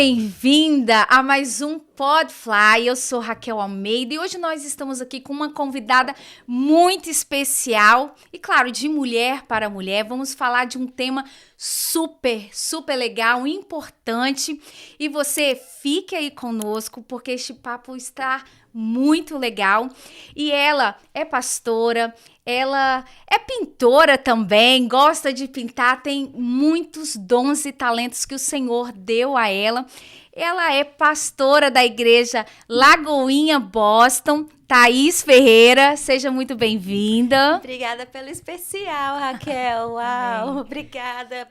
bem-vinda a mais um Podfly. Eu sou Raquel Almeida e hoje nós estamos aqui com uma convidada muito especial e, claro, de mulher para mulher. Vamos falar de um tema super legal, importante, e você fique aí conosco porque este papo está muito legal. E ela é pastora, ela é pintora também, gosta de pintar, tem muitos dons e talentos que o Senhor deu a ela. Ela é pastora da igreja Lagoinha Boston. Thaís Ferreira, seja muito bem-vinda. Obrigada pelo especial, Raquel. Uau, obrigada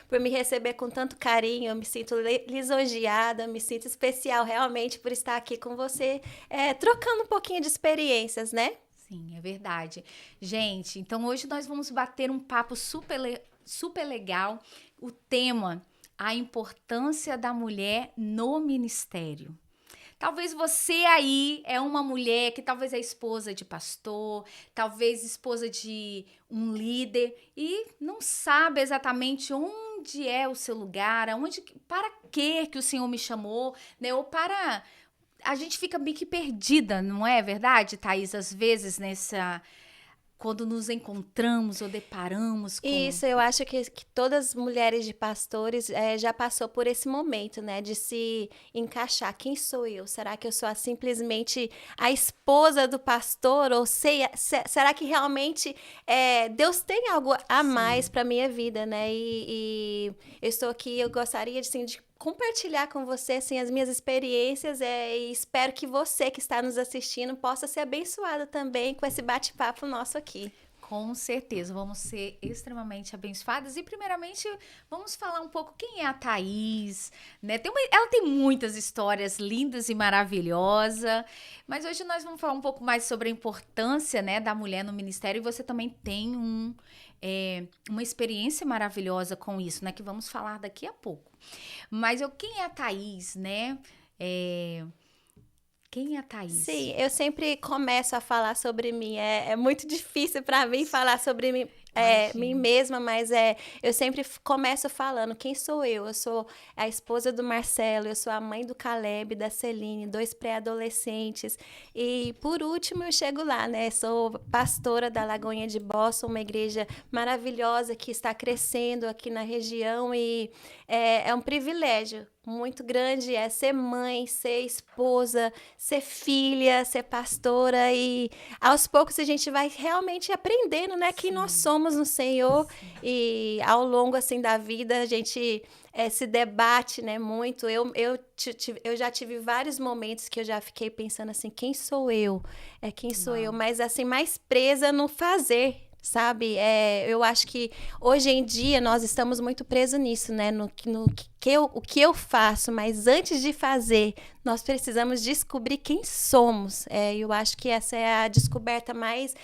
por me receber com tanto carinho. Eu me sinto lisonjeada, me sinto especial realmente por estar aqui com você, trocando um pouquinho de experiências, né? Sim, é verdade. Gente, então hoje nós vamos bater um papo super legal. O tema, a importância da mulher no ministério. Talvez você aí é uma mulher que talvez é esposa de pastor, talvez esposa de um líder e não sabe exatamente onde é o seu lugar, para que o Senhor me chamou, né? Ou para... A gente fica meio que perdida, não é verdade, Thaís? Às vezes quando nos encontramos ou deparamos com... Isso, eu acho que todas as mulheres de pastores já passou por esse momento, né? De se encaixar. Quem sou eu? Será que eu sou simplesmente a esposa do pastor? Ou será que realmente Deus tem algo a mais para minha vida, né? E eu estou aqui, eu gostaria de compartilhar com você assim, as minhas experiências e espero que você que está nos assistindo possa ser abençoada também com esse bate-papo nosso aqui. Com certeza, vamos ser extremamente abençoadas. E, primeiramente, vamos falar um pouco quem é a Thaís, né? Ela tem muitas histórias lindas e maravilhosas, mas hoje nós vamos falar um pouco mais sobre a importância, né, da mulher no ministério. E você também tem uma experiência maravilhosa com isso, né? Que vamos falar daqui a pouco. Mas quem é a Thaís, né? Quem é a Thaís? Sim, eu sempre começo a falar sobre mim. É muito difícil para mim falar sobre mim. Mim mesma, mas eu sempre começo falando quem sou eu. Eu sou a esposa do Marcelo, eu sou a mãe do Caleb, da Celine, 2 pré-adolescentes. E por último eu chego lá, né? Sou pastora da Lagoinha de Boston, uma igreja maravilhosa que está crescendo aqui na região e é um privilégio muito grande ser mãe, ser esposa, ser filha, ser pastora e aos poucos a gente vai realmente aprendendo, né, quem nós somos no Senhor. Sim. E ao longo assim da vida a gente se debate, né, muito. Eu já tive vários momentos que eu já fiquei pensando assim, quem sou eu? Quem sou eu? Mas assim, mais presa no fazer, sabe? Eu acho que hoje em dia nós estamos muito presos nisso, né? O que eu faço, mas antes de fazer, nós precisamos descobrir quem somos. Eu acho que essa é a descoberta mais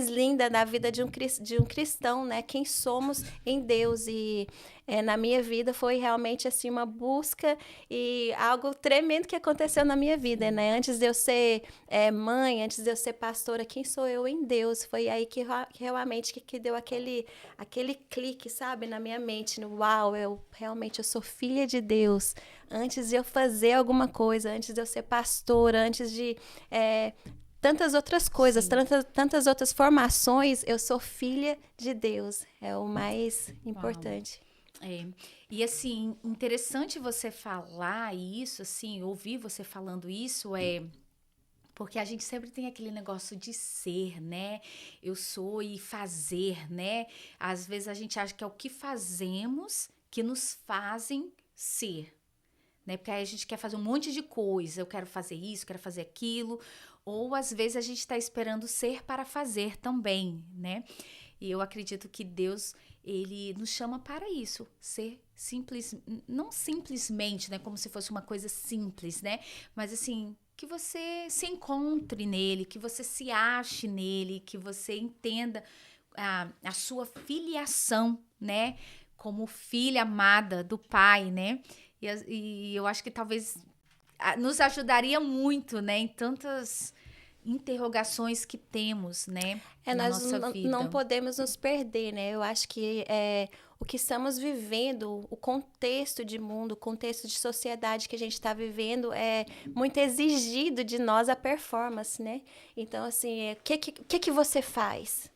linda da vida de um cristão, né? Quem somos em Deus. E na minha vida foi realmente assim uma busca e algo tremendo que aconteceu na minha vida, né? Antes de eu ser mãe, antes de eu ser pastora, quem sou eu em Deus? Foi aí que realmente que deu aquele clique, sabe, na minha mente. Uau, eu sou filha de Deus. Antes de eu fazer alguma coisa, antes de eu ser pastora, antes de tantas outras coisas, tantas outras formações, eu sou filha de Deus. É o mais importante. E assim, interessante você falar isso, assim, ouvir você falando isso, porque a gente sempre tem aquele negócio de ser, né? Eu sou e fazer, né? Às vezes a gente acha que é o que fazemos que nos fazem ser, né? Porque aí a gente quer fazer um monte de coisa, eu quero fazer isso, quero fazer aquilo, ou às vezes a gente está esperando ser para fazer também, né? E eu acredito que Deus, ele nos chama para isso, ser simples, não simplesmente, né, como se fosse uma coisa simples, né, mas assim, que você se encontre nele, que você se ache nele, que você entenda a sua filiação, né, como filha amada do Pai, né, e eu acho que talvez nos ajudaria muito, né, em interrogações que temos, né, na Nós nossa vida. não podemos nos perder, né? Eu acho que o que estamos vivendo, o contexto de mundo, o contexto de sociedade que a gente está vivendo é muito exigido de nós a performance, né? Então, assim, o que você faz?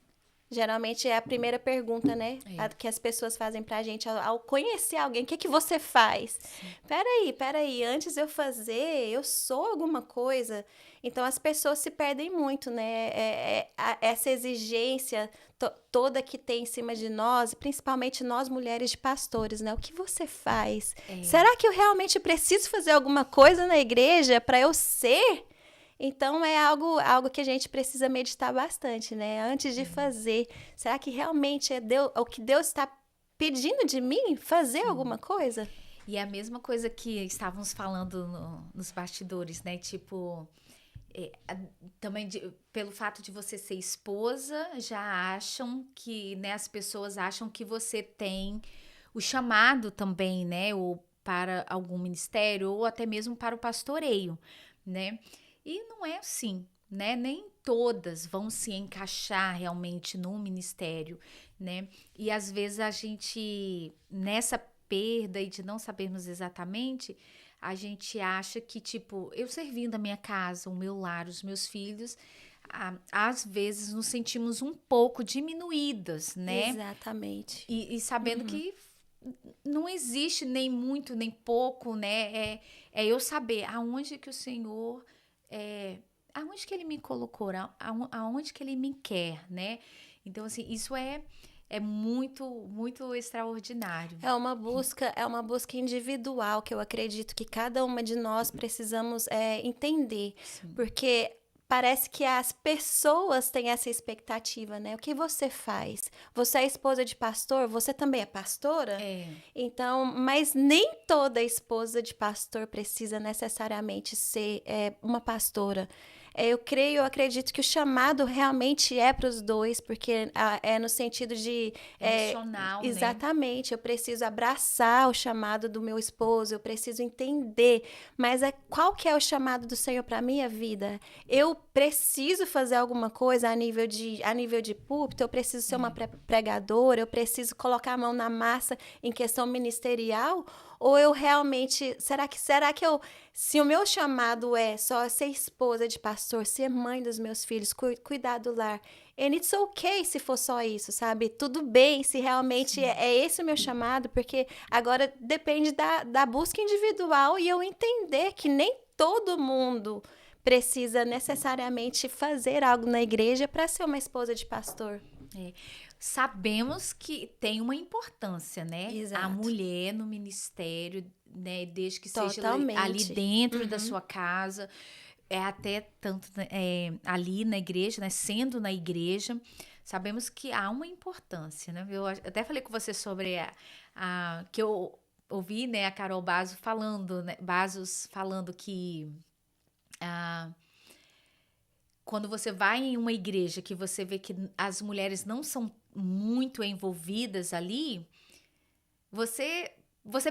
Geralmente é a primeira pergunta, né? Que as pessoas fazem pra gente ao conhecer alguém. O que você faz? Sim. Peraí. Antes de eu fazer, eu sou alguma coisa. Então, as pessoas se perdem muito, né? Essa exigência toda que tem em cima de nós, principalmente nós mulheres de pastores, né? O que você faz? Será que eu realmente preciso fazer alguma coisa na igreja para eu ser? Então, é algo que a gente precisa meditar bastante, né? Antes de fazer. Será que realmente é o que Deus está pedindo de mim? Fazer alguma coisa? E é a mesma coisa que estávamos falando nos bastidores, né? Tipo, também pelo fato de você ser esposa, já acham que, né? As pessoas acham que você tem o chamado também, né? Ou para algum ministério, ou até mesmo para o pastoreio, né? E não é assim, né? Nem todas vão se encaixar realmente no ministério, né? E às vezes a gente, nessa perda e de não sabermos exatamente, a gente acha que, tipo, eu servindo a minha casa, o meu lar, os meus filhos, às vezes nos sentimos um pouco diminuídas, né? Exatamente. E sabendo que não existe nem muito, nem pouco, né? É eu saber aonde que o Senhor... aonde que ele me colocou, aonde que ele me quer, né? Então, assim, isso é muito, muito extraordinário. É uma busca individual que eu acredito que cada uma de nós precisamos entender. Sim. Porque parece que as pessoas têm essa expectativa, né? O que você faz? Você é esposa de pastor? Você também é pastora? Então, mas nem toda esposa de pastor precisa necessariamente ser uma pastora. Eu acredito que o chamado realmente é para os dois, porque é no sentido de... missional, exatamente, né? Eu preciso abraçar o chamado do meu esposo, eu preciso entender, mas qual que é o chamado do Senhor para a minha vida? Eu preciso fazer alguma coisa a nível de púlpito, eu preciso ser uma pregadora, eu preciso colocar a mão na massa em questão ministerial, ou eu realmente... Será que eu... Se o meu chamado é só ser esposa de pastor, ser mãe dos meus filhos, cuidar do lar, and it's okay se for só isso, sabe? Tudo bem se realmente é esse o meu chamado, porque agora depende da busca individual e eu entender que nem todo mundo precisa necessariamente fazer algo na igreja para ser uma esposa de pastor. Sabemos que tem uma importância, né? Exato. A mulher no ministério, né? Desde que Totalmente. Seja ali dentro da sua casa, até tanto ali na igreja, né? Sendo na igreja, sabemos que há uma importância, né? Eu até falei com você sobre que eu ouvi, né? A Carol Basos falando, né? Basos falando que quando você vai em uma igreja que você vê que as mulheres não são muito envolvidas ali, você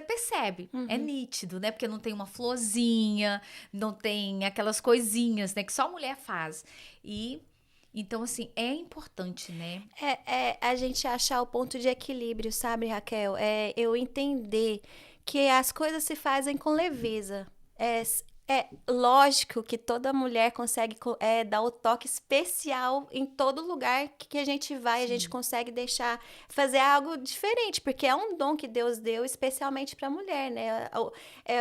percebe, é nítido, né? Porque não tem uma florzinha, não tem aquelas coisinhas, né? Que só a mulher faz. E, então, assim, é importante, né? A gente achar o ponto de equilíbrio, sabe, Raquel? Eu entender que as coisas se fazem com leveza. É lógico que toda mulher consegue dar o toque especial em todo lugar que a gente vai. Sim. A gente consegue fazer algo diferente, porque é um dom que Deus deu especialmente para a mulher, né?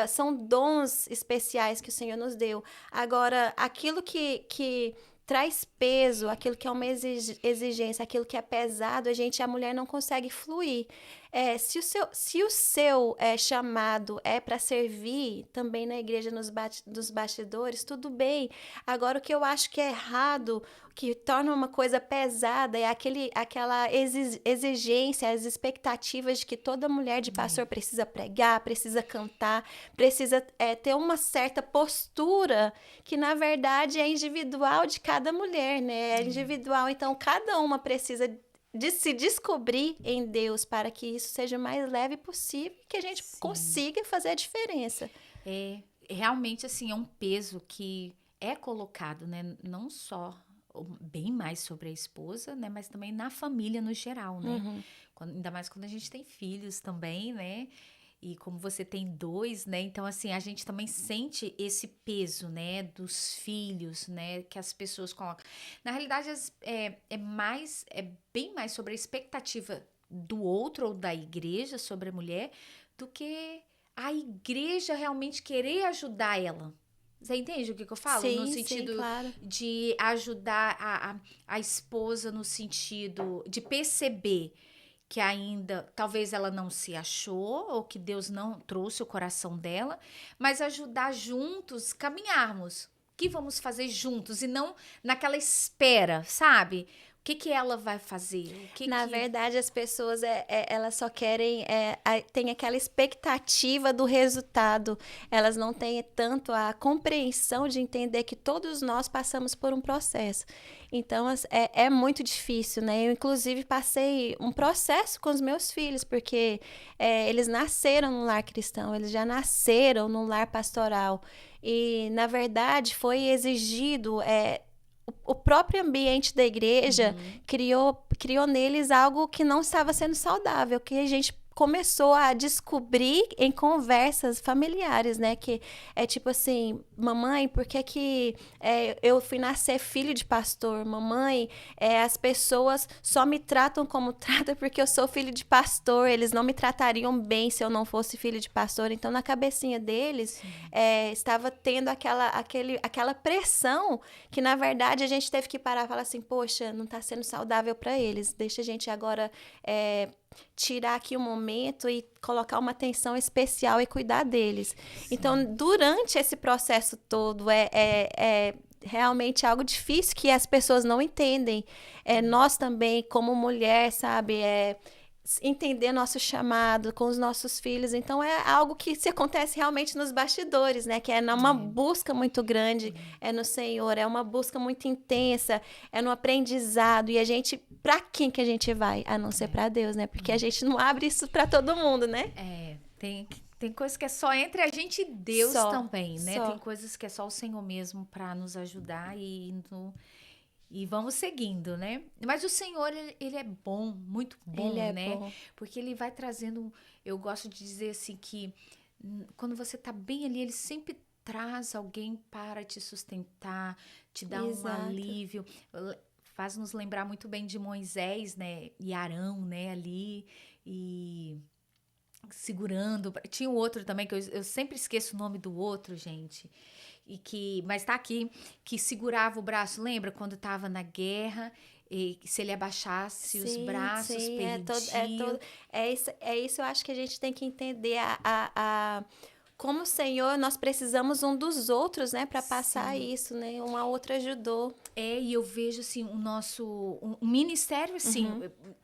São dons especiais que o Senhor nos deu. Agora, aquilo que traz peso, aquilo que é uma exigência, aquilo que é pesado, a mulher não consegue fluir. Se o seu chamado é para servir também na igreja nos bastidores, tudo bem. Agora, o que eu acho que é errado, que torna uma coisa pesada, é aquela exigência, as expectativas de que toda mulher de pastor precisa pregar, precisa cantar, precisa ter uma certa postura que, na verdade, é individual de cada mulher, né? É individual, então cada uma precisa de se descobrir em Deus para que isso seja o mais leve possível, que a gente consiga fazer a diferença. Realmente, assim, é um peso que é colocado, né? Não só bem mais sobre a esposa, né? Mas também na família no geral, né? Ainda mais quando a gente tem filhos também, né? E como você tem 2, né? Então, assim, a gente também sente esse peso, né? Dos filhos, né? Que as pessoas colocam. Na realidade, é bem mais sobre a expectativa do outro ou da igreja sobre a mulher do que a igreja realmente querer ajudar ela. Você entende o que eu falo? No Sim, sentido claro. de ajudar a esposa, no sentido de perceber que ainda talvez ela não se achou ou que Deus não trouxe o coração dela, mas ajudar juntos, caminharmos. O que vamos fazer juntos e não naquela espera, sabe? O que ela vai fazer? Na verdade, as pessoas, elas só querem, tem aquela expectativa do resultado. Elas não têm tanto a compreensão de entender que todos nós passamos por um processo. Então, é muito difícil, né? Eu, inclusive, passei um processo com os meus filhos, porque eles nasceram no lar cristão, eles já nasceram no lar pastoral. E, na verdade, foi exigido... o próprio ambiente da igreja criou neles algo que não estava sendo saudável, que a gente começou a descobrir em conversas familiares, né? Que é tipo assim, mamãe, por que eu fui nascer filho de pastor? Mamãe, as pessoas só me tratam como tratam porque eu sou filho de pastor, eles não me tratariam bem se eu não fosse filho de pastor. Então, na cabecinha deles, estava tendo aquela pressão que, na verdade, a gente teve que parar e falar assim, poxa, não está sendo saudável para eles, deixa a gente agora... tirar aqui um momento e colocar uma atenção especial e cuidar deles. Sim. Então, durante esse processo todo, é realmente algo difícil que as pessoas não entendem. Nós também, como mulher, sabe, entender nosso chamado com os nossos filhos. Então, é algo que se acontece realmente nos bastidores, né? Que é uma busca muito grande, no Senhor, é uma busca muito intensa, é no aprendizado. E a gente, pra quem que a gente vai? A não ser pra Deus, né? Porque a gente não abre isso pra todo mundo, né? Tem coisas que é só entre a gente e Deus também, né? Só. Tem coisas que é só o Senhor mesmo pra nos ajudar e vamos seguindo, né? Mas o Senhor, ele é bom, muito bom, ele né? Bom. Porque ele vai trazendo... Eu gosto de dizer assim que quando você tá bem ali, ele sempre traz alguém para te sustentar, te dar um alívio. Faz nos lembrar muito bem de Moisés, né? E Arão, né? Ali e... segurando. Tinha o outro também, que eu sempre esqueço o nome do outro, gente. Mas tá aqui, que segurava o braço, lembra? Quando tava na guerra, e se ele abaixasse os braços, perdia. É isso, eu acho que a gente tem que entender como o Senhor, nós precisamos um dos outros, né, para passar isso, né? Uma outra ajudou. E eu vejo, assim, o nosso ministério, assim,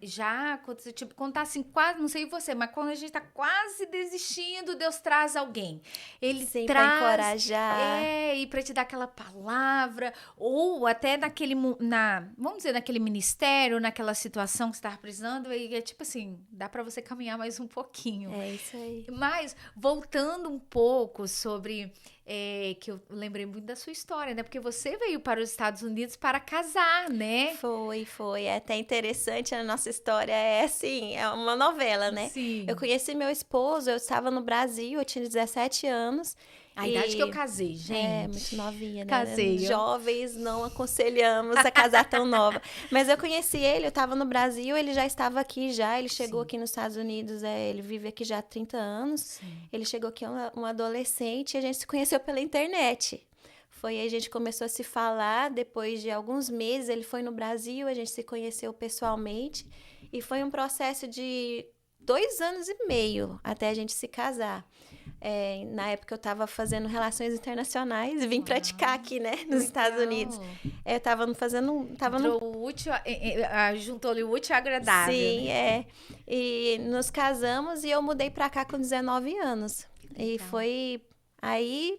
já, tipo, quando tá assim, quase, não sei você, mas quando a gente tá quase desistindo, Deus traz alguém. Ele Sim, traz... pra encorajar. E pra te dar aquela palavra, ou até vamos dizer, naquele ministério, naquela situação que você tava precisando, e é tipo assim, dá pra você caminhar mais um pouquinho. É isso aí. Mas, voltando um pouco sobre... que eu lembrei muito da sua história, né? Porque você veio para os Estados Unidos para casar, né? Foi. É até interessante, a nossa história é assim, é uma novela, né? Sim. Eu conheci meu esposo, eu estava no Brasil, eu tinha 17 anos. A idade que eu casei, gente. Muito novinha, né? Casei. Jovens, não aconselhamos a casar tão nova. Mas eu conheci ele, eu estava no Brasil, ele já estava aqui já, ele chegou aqui nos Estados Unidos, ele vive aqui já há 30 anos. Sim. Ele chegou aqui um adolescente e a gente se conheceu pela internet. Aí a gente começou a se falar, depois de alguns meses ele foi no Brasil, a gente se conheceu pessoalmente e foi um processo de 2 anos e meio até a gente se casar. Na época eu estava fazendo relações internacionais e vim praticar aqui, né, nos Estados Unidos. Eu estava fazendo... Juntou-lhe o útil e agradável. Sim, né? E nos casamos e eu mudei para cá com 19 anos. E foi aí...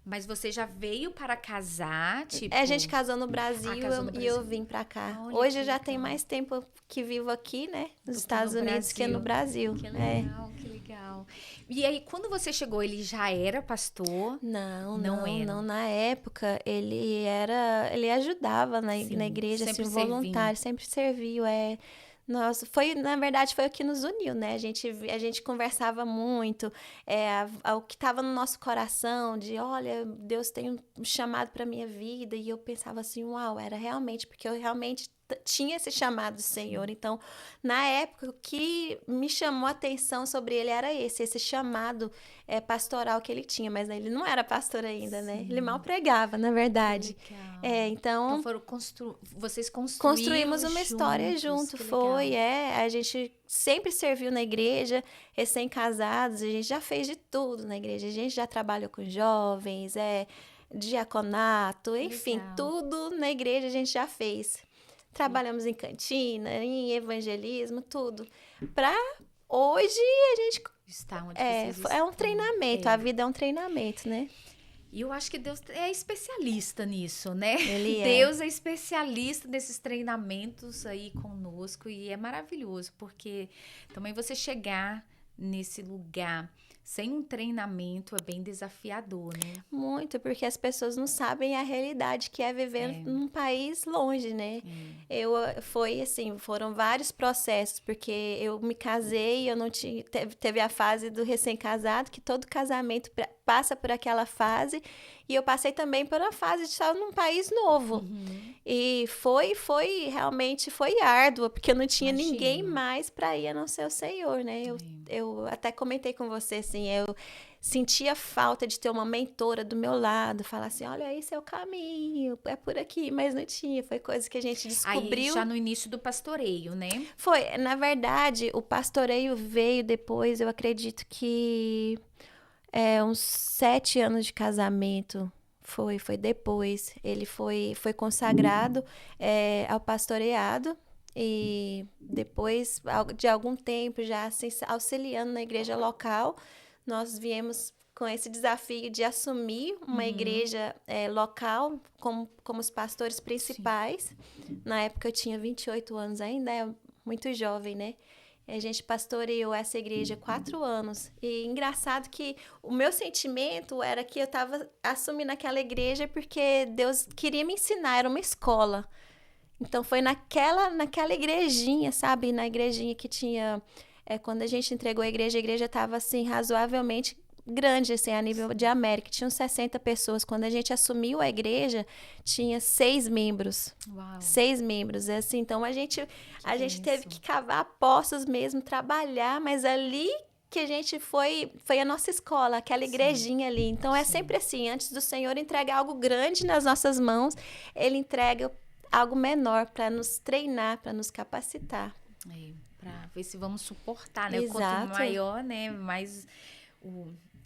Mas você já veio para casar, tipo... A gente casou no Brasil, e eu vim para cá. Olha, hoje eu já tenho mais tempo que vivo aqui, né, nos Estados Unidos, que no Brasil. Que legal, que legal. legal. E aí, quando você chegou, ele já era pastor? Não era. Não. Na época, ele ajudava na Sim, igreja, assim, sempre voluntário, sempre serviu, Nossa, na verdade, foi o que nos uniu, né? A gente conversava muito, o que estava no nosso coração, de, olha, Deus tem um chamado para minha vida, e eu pensava assim, uau, era realmente, porque eu realmente tinha esse chamado do Senhor. Então, na época, o que me chamou a atenção sobre ele era esse chamado pastoral que ele tinha, mas ele não era pastor ainda, né? Ele mal pregava, na verdade. Legal. Então vocês construímos uma história junto, a gente sempre serviu na igreja, recém-casados, a gente já fez de tudo na igreja, a gente já trabalhou com jovens, diaconato, enfim, legal. Tudo na igreja a gente já fez. Trabalhamos em cantina, em evangelismo, tudo. Para hoje a gente está onde vocês estão. É um treinamento, a vida é um treinamento, né? E eu acho que Deus é especialista nisso, né? Ele Deus é especialista nesses treinamentos aí conosco e é maravilhoso, porque também você chegar nesse lugar sem um treinamento é bem desafiador, né? Muito, porque as pessoas não sabem a realidade que é viver num país longe, né? Foram vários processos, porque eu me casei, eu não tinha, teve a fase do recém-casado, que todo casamento passa por aquela fase, e eu passei também por uma fase de estar num país novo. E realmente foi árdua, porque eu não tinha ninguém mais para ir a não ser o Senhor, né? Eu até comentei com você, assim, eu sentia falta de ter uma mentora do meu lado, falar assim, olha, esse é o caminho, é por aqui, mas não tinha, foi coisa que a gente descobriu. Aí já no início do pastoreio, né? Foi, na verdade, o pastoreio veio depois, eu acredito que uns 7 anos de casamento, foi depois, ele foi consagrado ao pastoreado, e depois de algum tempo já assim, auxiliando na igreja local, nós viemos com esse desafio de assumir uma igreja local como os pastores principais. Na época eu tinha 28 anos ainda, muito jovem, né? A gente pastoreou essa igreja 4 anos. E engraçado que o meu sentimento era que eu estava assumindo aquela igreja porque Deus queria me ensinar, era uma escola. Então foi naquela igrejinha, sabe? Na igrejinha que tinha... quando a gente entregou a igreja estava assim, razoavelmente grande, assim, a nível de América. Tinham 60 pessoas. Quando a gente assumiu a igreja, tinha 6 membros. Uau. 6 membros. Assim, então a gente teve que cavar poços mesmo, trabalhar, mas ali que a gente foi a nossa escola, aquela igrejinha ali. Então é sempre assim, antes do Senhor entregar algo grande nas nossas mãos, Ele entrega algo menor para nos treinar, para nos capacitar. Para ver se vamos suportar, né? Exato. Quanto maior, né? Mais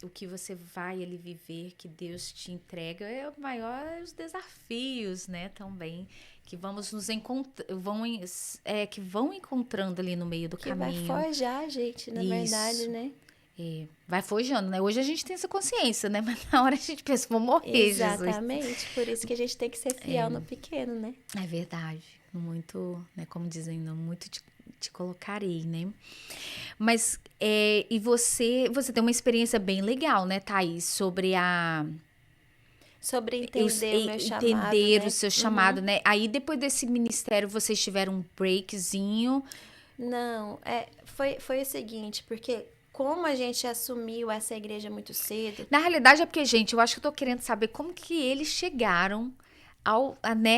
o que você vai ali viver, que Deus te entrega, maior os desafios, né? Também que vamos nos que vão encontrando ali no meio do caminho. Que vai forjar a gente, na verdade, né? Vai forjando, né? Hoje a gente tem essa consciência, né? Mas na hora a gente pensa, vou morrer, Exatamente. Jesus. Por isso que a gente tem que ser fiel no pequeno, né? É verdade. Muito, né? Como dizem, muito te colocarei, né? Mas, e você tem uma experiência bem legal, né, Thaís? Sobre entender o meu chamado, entender né? o seu chamado, né? Aí, depois desse ministério, vocês tiveram um breakzinho? Não, foi o seguinte, porque como a gente assumiu essa igreja muito cedo... Na realidade, é porque, gente, eu acho que eu tô querendo saber como que eles chegaram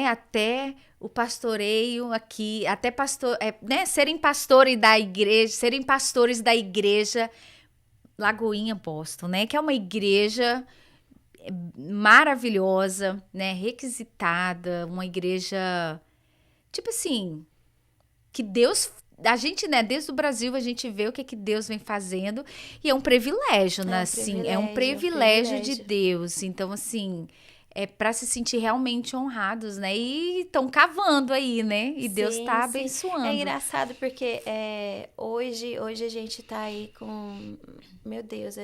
até o pastoreio aqui, até serem pastores da igreja Lagoinha Boston, né? Que é uma igreja maravilhosa, né? Requisitada, uma igreja, tipo assim, que Deus... A gente, né, desde o Brasil, a gente vê o que Deus vem fazendo, e é um privilégio, né, assim, é um privilégio de Deus. Então, assim, é para se sentir realmente honrados, né, e estão cavando aí, né, e Deus tá abençoando. É engraçado porque hoje a gente tá aí com, meu Deus,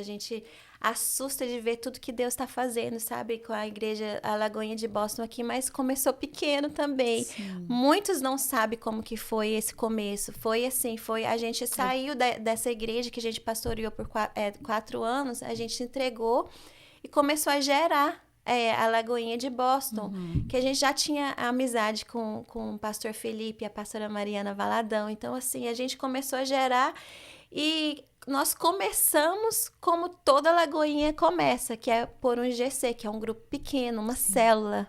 assusta de ver tudo que Deus está fazendo, sabe? Com a igreja, a Lagoinha de Boston aqui, mas começou pequeno também. Sim. Muitos não sabem como que foi esse começo. Foi assim, a gente saiu dessa igreja que a gente pastoreou por 4 anos, a gente se entregou e começou a gerar a Lagoinha de Boston, que a gente já tinha amizade com o pastor Felipe e a pastora Mariana Valadão. Então, assim, a gente começou a gerar e nós começamos como toda Lagoinha começa, que é por um GC, que é um grupo pequeno, uma célula.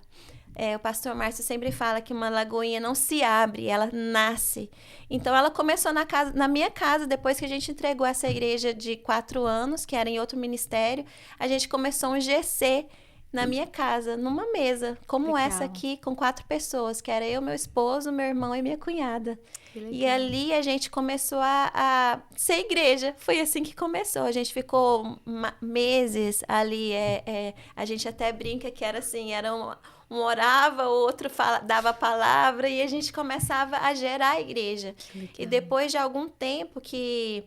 O pastor Márcio sempre fala que uma lagoinha não se abre, ela nasce. Então, ela começou na minha casa, depois que a gente entregou essa igreja de 4 anos, que era em outro ministério, a gente começou um GC na minha casa, numa mesa, como Legal. essa aqui, com 4 pessoas, que era eu, meu esposo, meu irmão e minha cunhada. E ali a gente começou a ser igreja. Foi assim que começou. A gente ficou meses ali. A gente até brinca que era assim, era um orava, o outro dava a palavra e a gente começava a gerar a igreja. E depois de algum tempo que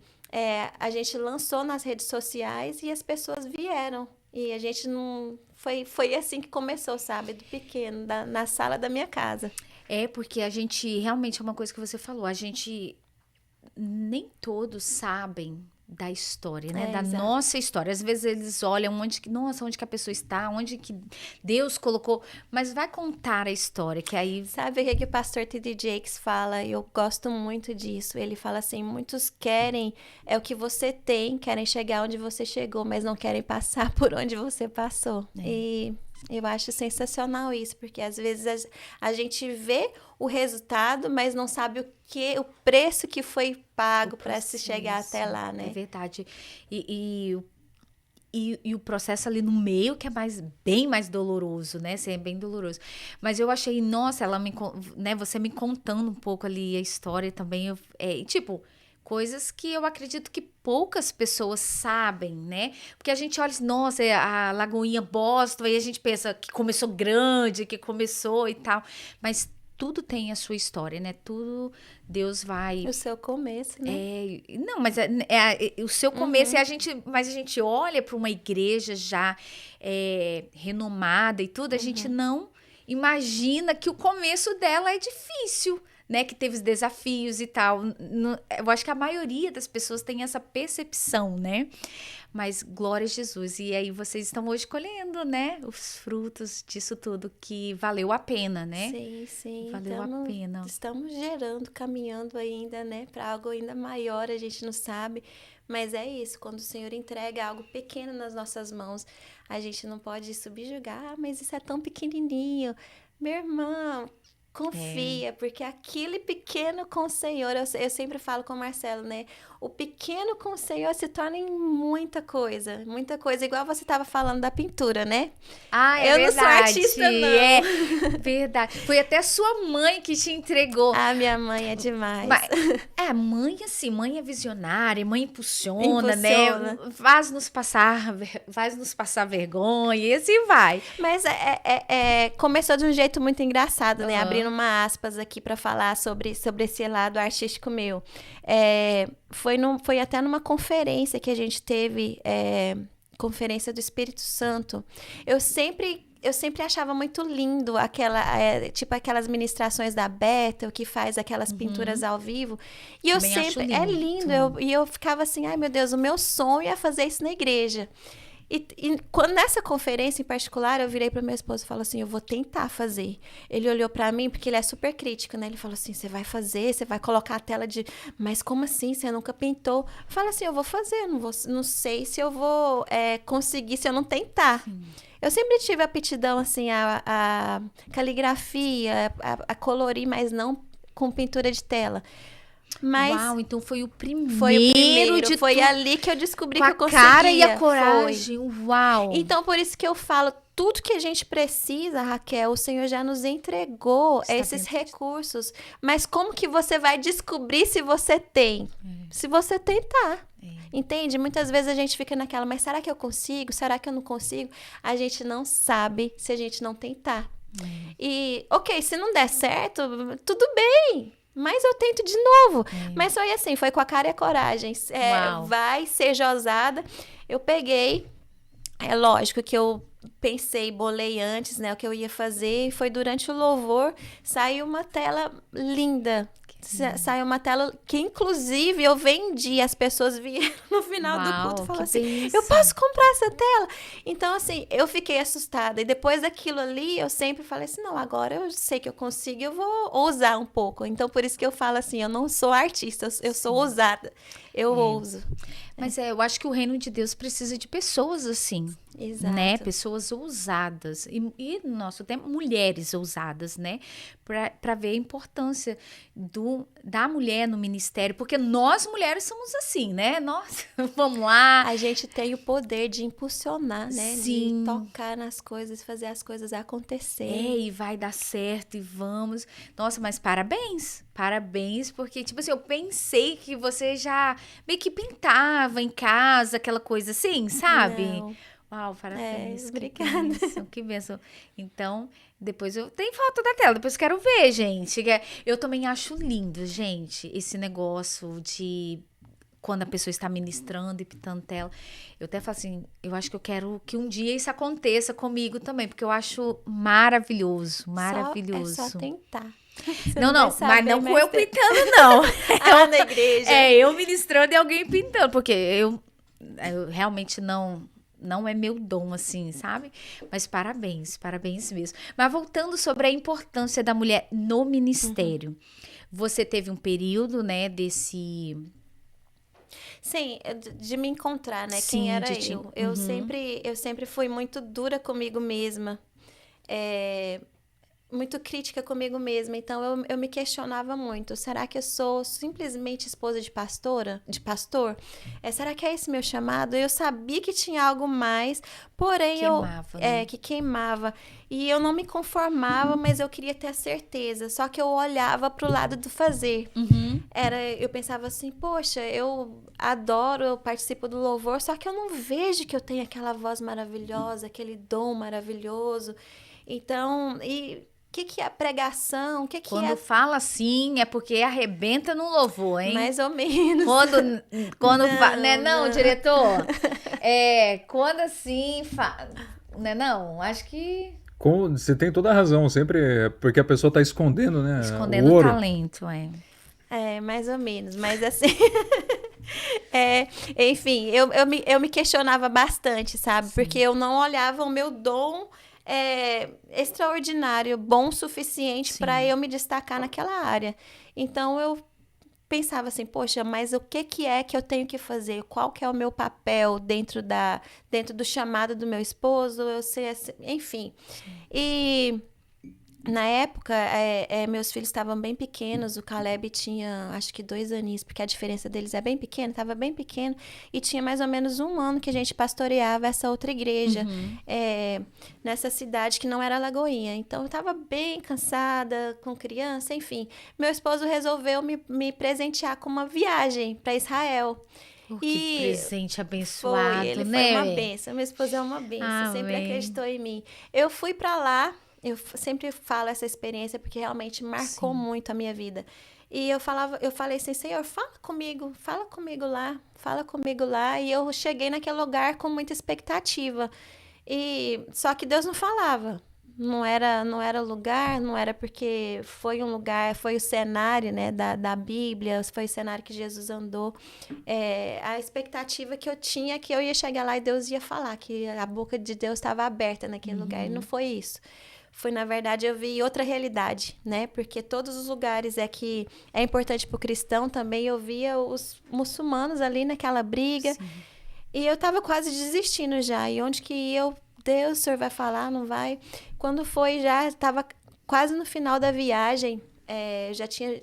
a gente lançou nas redes sociais e as pessoas vieram. E a gente não... Foi assim que começou, sabe? Do pequeno, na sala da minha casa. Porque a gente, realmente, é uma coisa que você falou, a gente, nem todos sabem da história, né? Da exato. Nossa história. Às vezes eles olham onde que a pessoa está, onde que Deus colocou, mas vai contar a história, que aí... Sabe o que o pastor T.D. Jakes fala? Eu gosto muito disso. Ele fala assim, muitos querem, o que você tem, querem chegar onde você chegou, mas não querem passar por onde você passou. E eu acho sensacional isso, porque às vezes a gente vê o resultado, mas não sabe o preço que foi pago para se chegar até lá, né? É verdade. E o processo ali no meio que é bem mais doloroso, né? Assim, é bem doloroso. Mas eu achei, nossa, você me contando um pouco ali a história também, coisas que eu acredito que poucas pessoas sabem, né? Porque a gente olha assim, nossa, a Lagoinha Boston, aí a gente pensa que começou grande, que começou e tal, mas tudo tem a sua história, né? Tudo Deus vai... O seu começo, né? Não, mas o seu começo, mas a gente olha para uma igreja já renomada e tudo, a gente não imagina que o começo dela é difícil, né, que teve os desafios e tal. Eu acho que a maioria das pessoas tem essa percepção, né? Mas glória a Jesus. E aí vocês estão hoje colhendo, né, os frutos disso tudo, que valeu a pena, né? Sim. Valeu a pena. Estamos caminhando ainda, né, para algo ainda maior, a gente não sabe. Mas é isso, quando o Senhor entrega algo pequeno nas nossas mãos, a gente não pode subjugar, mas isso é tão pequenininho. Meu irmão, confia, porque aquele pequeno com o Senhor, eu sempre falo com o Marcelo, né? O pequeno com o Senhor se torna em muita coisa, igual você estava falando da pintura, né? Eu verdade. Não sou artista, não. É verdade. Foi até sua mãe que te entregou. Minha mãe é demais. Mãe assim, mãe é visionária, mãe impulsiona, né? Faz-nos passar vergonha e assim vai. Mas começou de um jeito muito engraçado, né? Abrindo uma aspas aqui para falar sobre esse lado artístico meu. Foi até numa conferência que a gente teve, conferência do Espírito Santo. Eu sempre achava muito lindo aquelas ministrações da Bethel, que faz aquelas pinturas ao vivo. E eu sempre... É lindo. E eu ficava assim, ai meu Deus, o meu sonho é fazer isso na igreja. E quando nessa conferência em particular, eu virei para meu esposo e falei assim, eu vou tentar fazer. Ele olhou para mim, porque ele é super crítico, né? Ele falou assim, você vai fazer, você vai colocar a tela de... Mas como assim? Você nunca pintou? Eu falei assim, eu vou fazer, não sei se eu vou conseguir, se eu não tentar. Eu sempre tive aptidão, assim, a caligrafia, a colorir, mas não com pintura de tela. Mas uau, então foi o primeiro. Foi ali que eu descobri que eu conseguia. Com a cara e a coragem. Uau. Então, por isso que eu falo, tudo que a gente precisa, Raquel, o Senhor já nos entregou esses recursos. Mas como que você vai descobrir se você tem? Se você tentar. Entende? Muitas vezes a gente fica naquela, mas será que eu consigo? Será que eu não consigo? A gente não sabe se a gente não tentar. E, ok, se não der certo, tudo bem. Mas eu tento de novo. Mas foi com a cara e a coragem. Vai, seja ousada. Eu peguei É lógico que eu pensei, bolei antes, né, o que eu ia fazer, e foi durante o louvor, saiu uma tela linda. Saiu uma tela que, inclusive, eu vendi. As pessoas vieram no final do culto e Uau, que falaram assim: eu bênção. posso comprar essa tela? Então, assim, eu fiquei assustada. E depois daquilo ali, eu sempre falei assim: não, agora eu sei que eu consigo, eu vou ousar um pouco. Então, por isso que eu falo assim: eu não sou artista, eu sou Sim. ousada. Eu ouso. Mas eu acho que o reino de Deus precisa de pessoas assim, né? Exato. Pessoas ousadas. E no nosso tempo, mulheres ousadas, né? Para ver a importância da mulher no ministério. Porque nós mulheres somos assim, né? Nós, vamos lá. A gente tem o poder de impulsionar, né? De Sim. tocar nas coisas, fazer as coisas É, acontecerem. e vai dar certo e vamos. Nossa, mas parabéns. Parabéns, porque, tipo assim, eu pensei que você já meio que pintava em casa, aquela coisa assim, sabe? Não. Uau, É, parabéns, que obrigada. bênção, que bênção. Então, depois eu tenho foto da tela, depois eu quero ver, gente. Eu também acho lindo, gente, esse negócio de quando a pessoa está ministrando e pintando tela. Eu até falo assim, eu acho que eu quero que um dia isso aconteça comigo também, porque eu acho maravilhoso, É só maravilhoso. tentar. Você Não, não vai não, mas saber, não com mas eu tem. pintando, não. Ah, na igreja. É, eu ministrando e alguém pintando, porque eu realmente não é meu dom, assim, sabe? Mas parabéns, parabéns mesmo. Mas voltando sobre a importância da mulher no Uhum. ministério. Você teve um período, né, desse... Sim, de me encontrar, né? Quem Sim, era de ti. eu? Uhum. Eu sempre fui muito dura comigo mesma. É, muito crítica comigo mesma. Então eu me questionava muito. Será que eu sou simplesmente esposa de pastora, de pastor? Será que é esse meu chamado? Eu sabia que tinha algo mais, porém Queimava, né? que queimava. E eu não me conformava, mas eu queria ter a certeza. Só que eu olhava para o lado do fazer. Uhum. Eu pensava assim, poxa, eu adoro, eu participo do louvor, só que eu não vejo que eu tenho aquela voz maravilhosa, aquele dom maravilhoso. Então, e o que que é pregação? O que que Quando é fala assim, é porque arrebenta no louvor, hein? mais ou menos? Quando, né Não, não, não. diretor? É, quando assim, né não? Acho que Você tem toda a razão, sempre porque a pessoa está escondendo, né, o escondendo o ouro. talento, é. É, mais ou menos, mas assim. É, enfim, eu me questionava bastante, sabe? Porque Sim, eu não olhava o meu dom extraordinário, bom o suficiente para sim. eu me destacar naquela área. Então eu pensava assim, poxa, mas o que é que eu tenho que fazer? Qual que é o meu papel dentro do chamado do meu esposo? Eu sei, assim, enfim. Sim. E na época, meus filhos estavam bem pequenos. O Caleb tinha, acho que 2 aninhos, porque a diferença deles é bem pequena, estava bem pequeno. E tinha mais ou menos 1 ano que a gente pastoreava essa outra igreja, Uhum. nessa cidade que não era Lagoinha. Então, eu estava bem cansada, com criança, enfim. Meu esposo resolveu me presentear com uma viagem para Israel. Oh, que E presente ele abençoado, foi uma né? benção. Meu esposo é uma benção, sempre Amém. acreditou em mim. Eu fui para lá, sempre falo essa experiência porque realmente marcou Sim. muito a minha vida. E eu falei assim, Senhor, fala comigo lá. E eu cheguei naquele lugar com muita expectativa. E só que Deus não falava. Não era lugar, não era porque foi um lugar, foi o cenário, né, da Bíblia, foi o cenário que Jesus andou. A expectativa que eu tinha é que eu ia chegar lá e Deus ia falar, que a boca de Deus estava aberta naquele lugar. E não Uhum. foi isso. Foi, na verdade, eu vi outra realidade, né? Porque todos os lugares que é importante para o cristão também, eu via os muçulmanos ali naquela briga. Sim. E eu tava quase desistindo já. E onde que eu, Deus, o senhor vai falar, não vai? Quando foi já, estava quase no final da viagem, eu já tinha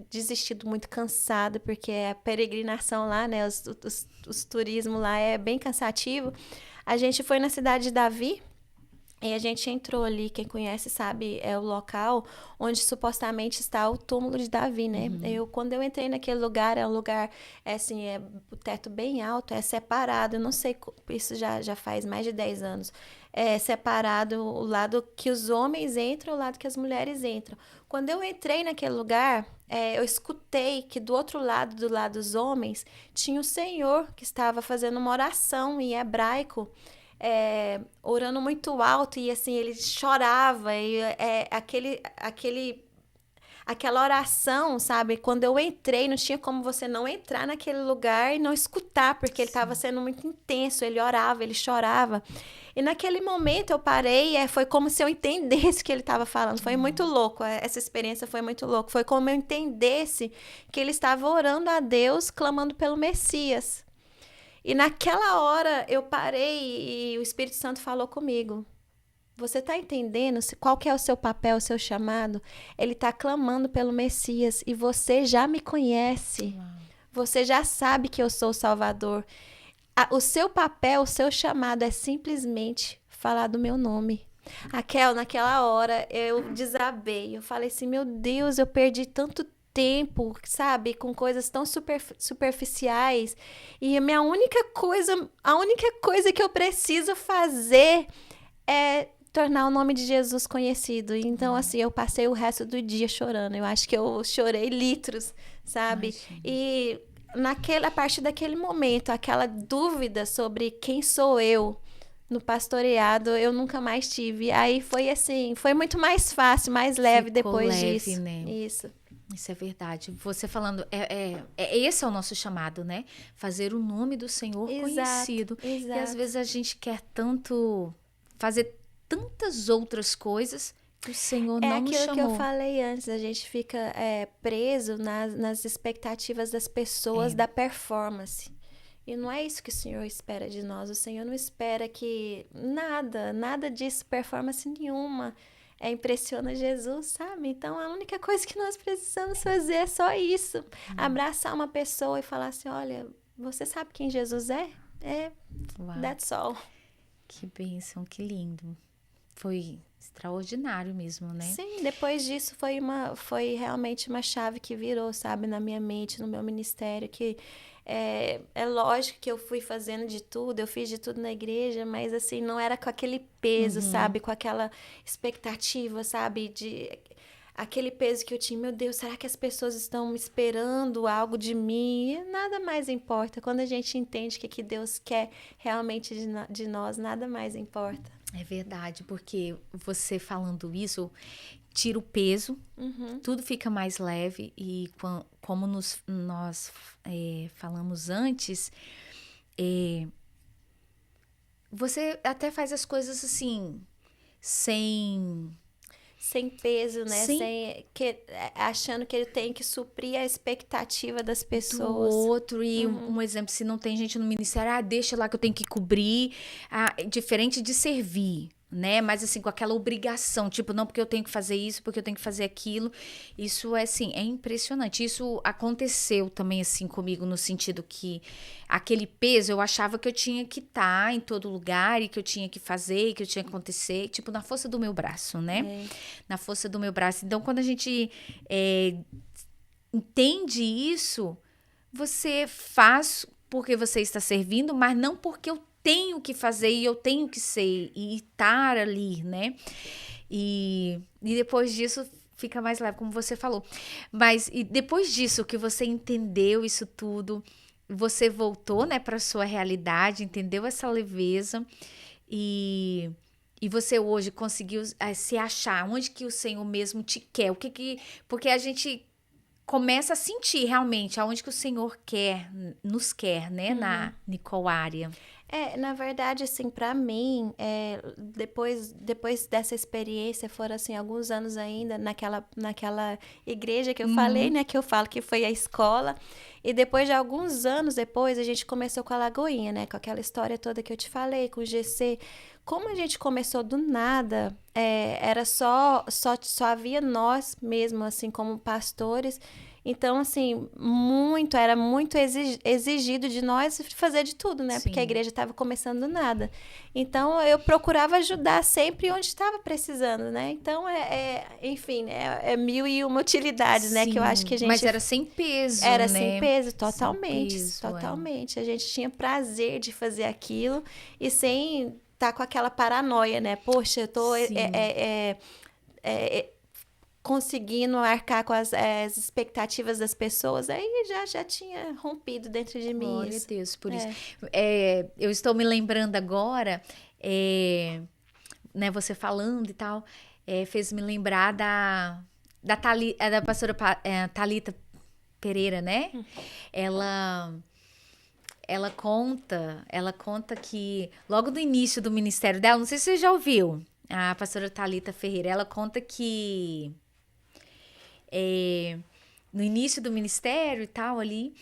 desistido muito cansada, porque a peregrinação lá, né, os turismo lá é bem cansativo. A gente foi na cidade de Davi, e a gente entrou ali, quem conhece sabe, é o local onde supostamente está o túmulo de Davi, né? Uhum. Quando eu entrei naquele lugar, é um lugar, assim, o teto bem alto, é separado, eu não sei, isso já faz mais de 10 anos. É separado o lado que os homens entram, o lado que as mulheres entram. Quando eu entrei naquele lugar, eu escutei que do lado dos homens, tinha o Senhor que estava fazendo uma oração em hebraico, orando muito alto, e assim, ele chorava, e aquela oração, sabe? Quando eu entrei, não tinha como você não entrar naquele lugar e não escutar, porque ele estava sendo muito intenso, ele orava, ele chorava. E naquele momento eu parei, foi como se eu entendesse o que ele estava falando. Foi muito louco, essa experiência foi muito louca. Foi como eu entendesse que ele estava orando a Deus, clamando pelo Messias. E naquela hora eu parei e o Espírito Santo falou comigo. Você está entendendo qual que é o seu papel, o seu chamado? Ele está clamando pelo Messias e você já me conhece. Uau. Você já sabe que eu sou o Salvador. O seu papel, o seu chamado é simplesmente falar do meu nome. Naquela hora eu desabei. Eu falei assim, meu Deus, eu perdi tanto tempo, sabe, com coisas tão superficiais. E a única coisa que eu preciso fazer é tornar o nome de Jesus conhecido. Então, assim, eu passei o resto do dia chorando. Eu acho que eu chorei litros, sabe? Imagina. E a partir daquele momento, aquela dúvida sobre quem sou eu no pastoreado, eu nunca mais tive. Aí foi assim, foi muito mais fácil, mais leve. Ficou depois leve, disso. Né? Isso é verdade. Você falando, esse é o nosso chamado, né? Fazer o nome do Senhor conhecido. Exato. E às vezes a gente quer tanto fazer tantas outras coisas que o Senhor não nos chamou. É aquilo que eu falei antes, a gente fica preso nas expectativas das pessoas, da performance. E não é isso que o Senhor espera de nós. O Senhor não espera que nada disso, performance nenhuma, impressiona Jesus, sabe? Então, a única coisa que nós precisamos fazer é só isso. Abraçar uma pessoa e falar assim, olha, você sabe quem Jesus é? That's all. Que bênção, que lindo. Foi extraordinário mesmo, né? Sim, depois disso foi realmente uma chave que virou, sabe, na minha mente, no meu ministério, que é lógico que eu fui fazendo de tudo, eu fiz de tudo na igreja, mas assim, não era com aquele peso, sabe, com aquela expectativa, sabe, aquele peso que eu tinha, meu Deus, será que as pessoas estão esperando algo de mim? E nada mais importa, quando a gente entende o que Deus quer realmente de nós, nada mais importa. É verdade, porque você falando isso, tira o peso, tudo fica mais leve e como nós falamos antes, você até faz as coisas assim, sem peso, né? Achando que ele tem que suprir a expectativa das pessoas. Do outro. E um exemplo, se não tem gente no ministério, deixa lá que eu tenho que cobrir. Diferente de servir, né? Mas assim, com aquela obrigação, tipo, não porque eu tenho que fazer isso, porque eu tenho que fazer aquilo. Isso assim, é impressionante. Isso aconteceu também assim comigo, no sentido que aquele peso, eu achava que eu tinha que estar em todo lugar e que eu tinha que fazer, e que eu tinha que acontecer, tipo, na força do meu braço, né? Na força do meu braço. Então, quando a gente entende isso, você faz porque você está servindo, mas não porque eu tenho que fazer e eu tenho que ser e estar ali, né? E depois disso fica mais leve, como você falou. Mas e depois disso que você entendeu isso tudo, você voltou, né, para sua realidade, entendeu essa leveza e você hoje conseguiu se achar onde que o Senhor mesmo te quer, porque a gente começa a sentir realmente aonde que o Senhor nos quer, né, na Nicoária. Na verdade, assim, para mim, depois dessa experiência, foram, assim, alguns anos ainda naquela igreja que eu falei, né, que eu falo que foi a escola, e depois de alguns anos depois, a gente começou com a Lagoinha, né, com aquela história toda que eu te falei, com o GC. Como a gente começou do nada, era só havia nós mesmo, assim, como pastores. Então, assim, era muito exigido de nós fazer de tudo, né? Sim. Porque a igreja estava começando do nada. Então, eu procurava ajudar sempre onde estava precisando, né? Então, enfim, é mil e uma utilidades, né? Que eu acho que a gente... Mas era sem peso, Era né? sem peso, totalmente. Sem peso, totalmente. A gente tinha prazer de fazer aquilo e sem estar com aquela paranoia, né? Poxa, eu tô... conseguindo arcar com as expectativas das pessoas, aí já tinha rompido dentro de mim. Glória a Deus por isso. Eu estou me lembrando agora, né, você falando e tal, fez me lembrar da pastora Thalita Pereira, né? Ela conta que logo no início do ministério dela, não sei se você já ouviu, a pastora Thalita Ferreira, ela conta que no início do ministério e tal ali,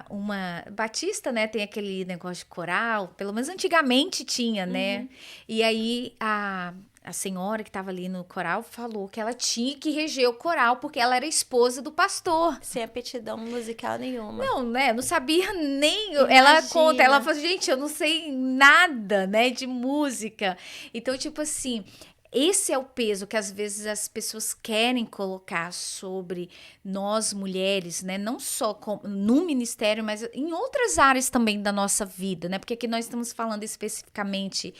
uma batista, né, tem aquele negócio de coral, pelo menos antigamente tinha, né? E aí a senhora que estava ali no coral falou que ela tinha que reger o coral porque ela era esposa do pastor. Sem aptidão musical nenhuma. Não, né? Não sabia nem. Imagina. Ela conta, ela fala, gente, eu não sei nada, né, de música. Então, tipo assim, esse é o peso que às vezes as pessoas querem colocar sobre nós mulheres, né? Não só no ministério, mas em outras áreas também da nossa vida, né? Porque aqui nós estamos falando especificamente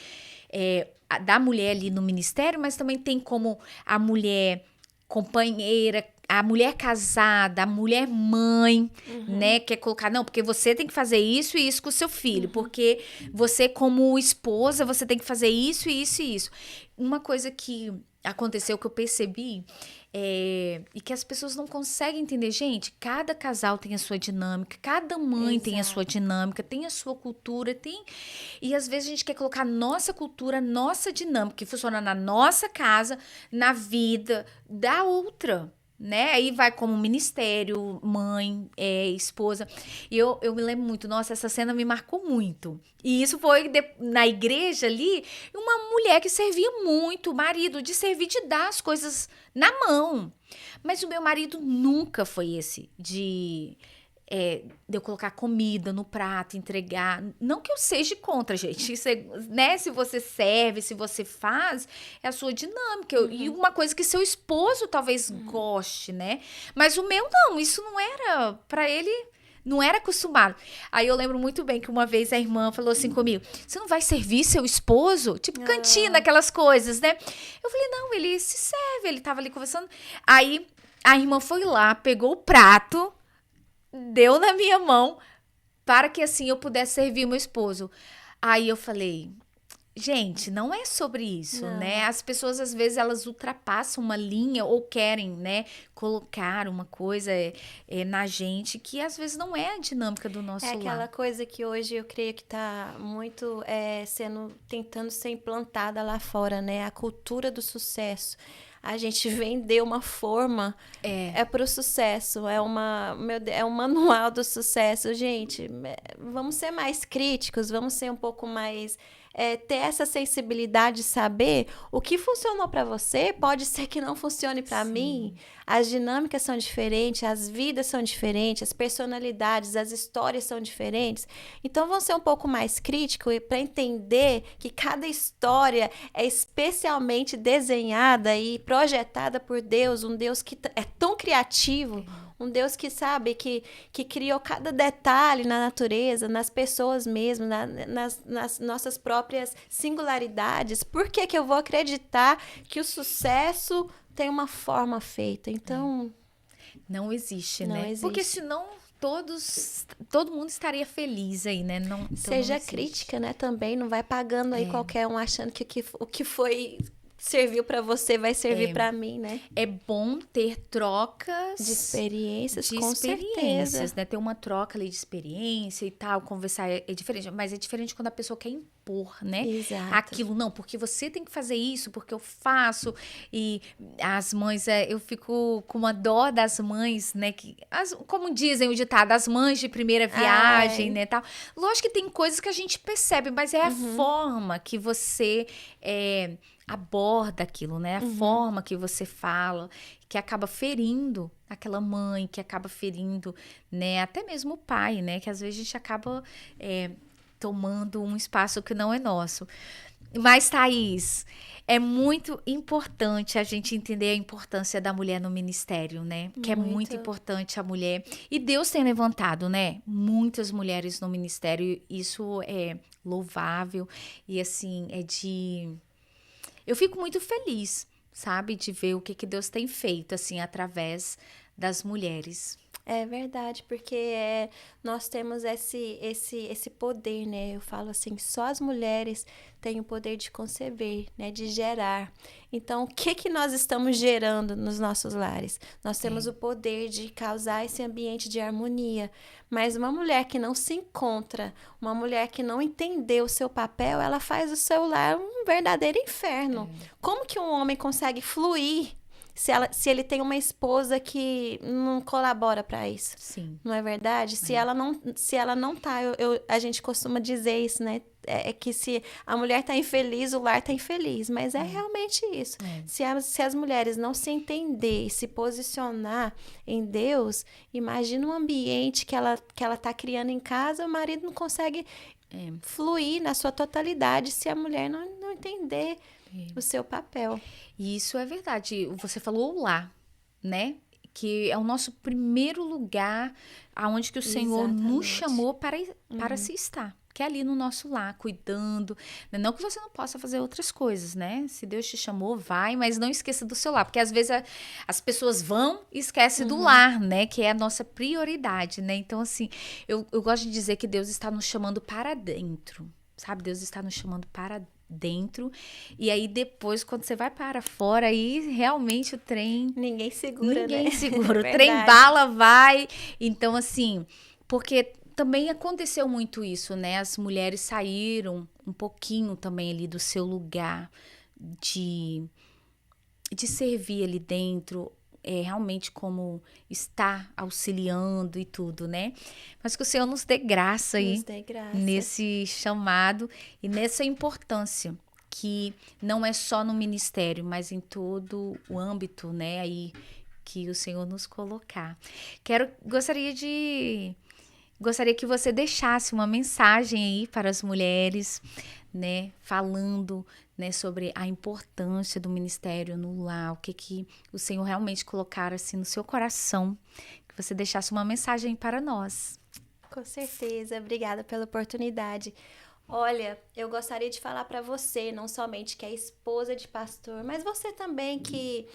da mulher ali no ministério, mas também tem como a mulher companheira, a mulher casada, a mulher mãe, né? Quer colocar, não, porque você tem que fazer isso e isso com o seu filho, porque você como esposa, você tem que fazer isso e isso e isso. Uma coisa que aconteceu, que eu percebi, e que as pessoas não conseguem entender, gente, cada casal tem a sua dinâmica, cada mãe tem a sua dinâmica, tem a sua cultura, e às vezes a gente quer colocar nossa cultura, nossa dinâmica, que funciona na nossa casa, na vida da outra, né? Aí vai como ministério, mãe, esposa. E eu me lembro muito, nossa, essa cena me marcou muito. E isso foi na igreja ali, uma mulher que servia muito, o marido, de servir, de dar as coisas na mão. Mas o meu marido nunca foi esse, de eu colocar comida no prato, entregar. Não que eu seja contra, gente. Isso né? Se você serve, se você faz, é a sua dinâmica. E uma coisa que seu esposo talvez goste, né? Mas o meu não, isso não era pra ele. Não era acostumado. Aí eu lembro muito bem que uma vez a irmã falou assim comigo, você não vai servir seu esposo? Tipo cantina, aquelas coisas, né? Eu falei, não, ele se serve. Ele tava ali conversando. Aí a irmã foi lá, pegou o prato, deu na minha mão para que assim eu pudesse servir meu esposo. Aí eu falei, gente, não é sobre isso, né? As pessoas às vezes elas ultrapassam uma linha ou querem, né, colocar uma coisa na gente que às vezes não é a dinâmica do nosso lar. É aquela coisa que hoje eu creio que está muito tentando ser implantada lá fora, né? A cultura do sucesso. A gente vendeu uma forma para o sucesso, é um manual do sucesso. Gente, vamos ser mais críticos, vamos ser um pouco mais... ter essa sensibilidade de saber o que funcionou para você, pode ser que não funcione para mim. As dinâmicas são diferentes, as vidas são diferentes, as personalidades, as histórias são diferentes. Então, vamos ser um pouco mais críticos para entender que cada história é especialmente desenhada e projetada por Deus, um Deus que é tão criativo, um Deus que sabe, que criou cada detalhe na natureza, nas pessoas mesmo, nas nossas próprias singularidades. Por que eu vou acreditar que o sucesso tem uma forma feita? Então... Não existe, não né? existe. Porque senão todo mundo estaria feliz aí, né? Não, então seja não crítica, né? Também não vai pagando aí qualquer um achando que o que foi... serviu para você, vai servir para mim, né? É bom ter trocas de experiências, com experiências, certeza, né? Ter uma troca ali de experiência e tal, conversar é diferente, mas é diferente quando a pessoa quer impor, né? Exato. Aquilo, não, porque você tem que fazer isso, porque eu faço. E as mães, eu fico com uma dó das mães, né? Como dizem o ditado, as mães de primeira viagem, né? Tal. Lógico que tem coisas que a gente percebe, mas é a forma que você... aborda aquilo, né? A forma que você fala, que acaba ferindo aquela mãe, que acaba ferindo, né? Até mesmo o pai, né? Que às vezes a gente acaba tomando um espaço que não é nosso. Mas, Thaís, é muito importante a gente entender a importância da mulher no ministério, né? Que é muito importante a mulher. E Deus tem levantado, né? Muitas mulheres no ministério. Isso é louvável. E, assim, eu fico muito feliz, sabe? De ver o que Deus tem feito, assim, através das mulheres. É verdade, porque nós temos esse poder, né? Eu falo assim, só as mulheres têm o poder de conceber, né? De gerar. Então, o que nós estamos gerando nos nossos lares? Nós temos o poder de causar esse ambiente de harmonia. Mas uma mulher que não se encontra, uma mulher que não entendeu o seu papel, ela faz do seu lar um verdadeiro inferno. Como que um homem consegue fluir se ele tem uma esposa que não colabora para isso? Sim. Não é verdade? Se ela não tá, a gente costuma dizer isso, né? É que se a mulher tá infeliz, o lar tá infeliz. Mas é realmente isso. Se as mulheres não se entender e se posicionar em Deus, imagina um ambiente que ela tá criando em casa, o marido não consegue fluir na sua totalidade se a mulher não entender o seu papel. E isso é verdade. Você falou o lar, né? Que é o nosso primeiro lugar aonde que o Senhor nos chamou para se estar. Que é ali no nosso lar, cuidando. Não que você não possa fazer outras coisas, né? Se Deus te chamou, vai, mas não esqueça do seu lar. Porque às vezes as pessoas vão e esquecem do lar, né? Que é a nossa prioridade, né? Então, assim, eu gosto de dizer que Deus está nos chamando para dentro, sabe? Deus está nos chamando para dentro. E aí depois, quando você vai para fora, aí realmente o trem... Ninguém segura, Ninguém né? segura. O trem bala, vai. Então, assim, porque... Também aconteceu muito isso, né? As mulheres saíram um pouquinho também ali do seu lugar de servir ali dentro, realmente como estar auxiliando e tudo, né? Mas que o Senhor nos dê graça aí, nesse chamado e nessa importância, que não é só no ministério, mas em todo o âmbito, né? Aí que o Senhor nos colocar. Gostaria que você deixasse uma mensagem aí para as mulheres, né, falando, né, sobre a importância do ministério no lar, o que o Senhor realmente colocar assim no seu coração, que você deixasse uma mensagem para nós. Com certeza, obrigada pela oportunidade. Olha, eu gostaria de falar para você, não somente que é esposa de pastor, mas você também que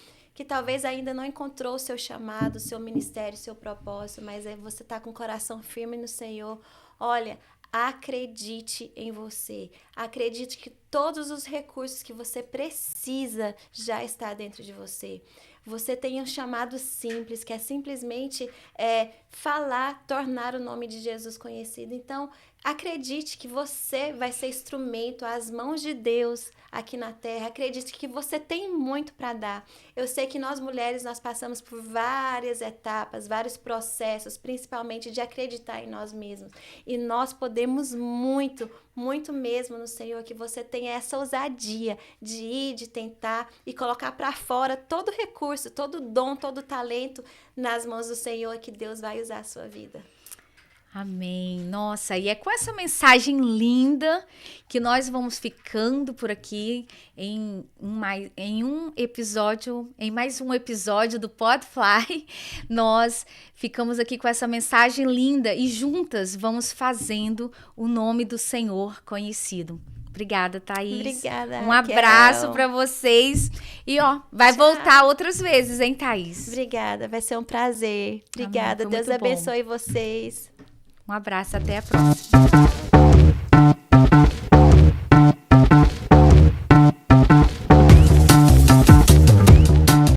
talvez ainda não encontrou o seu chamado, o seu ministério, o seu propósito, mas você está com o coração firme no Senhor. Olha, acredite em você. Acredite que todos os recursos que você precisa já está dentro de você. Você tem um chamado simples, que é simplesmente falar, tornar o nome de Jesus conhecido. Então, acredite que você vai ser instrumento às mãos de Deus aqui na terra. Acredite que você tem muito para dar. Eu sei que nós mulheres, nós passamos por várias etapas, vários processos, principalmente de acreditar em nós mesmos. E nós podemos muito, muito mesmo no Senhor, que você tenha essa ousadia de ir, de tentar e colocar para fora todo recurso, todo dom, todo talento nas mãos do Senhor, que Deus vai usar a sua vida. Amém. Nossa, e é com essa mensagem linda que nós vamos ficando por aqui em mais um episódio do Podfly. Nós ficamos aqui com essa mensagem linda e juntas vamos fazendo o nome do Senhor conhecido. Obrigada, Thaís. Obrigada, um abraço para vocês. E, vai voltar outras vezes, hein, Thaís? Obrigada, vai ser um prazer. Obrigada, Deus abençoe vocês. Um abraço, até a próxima.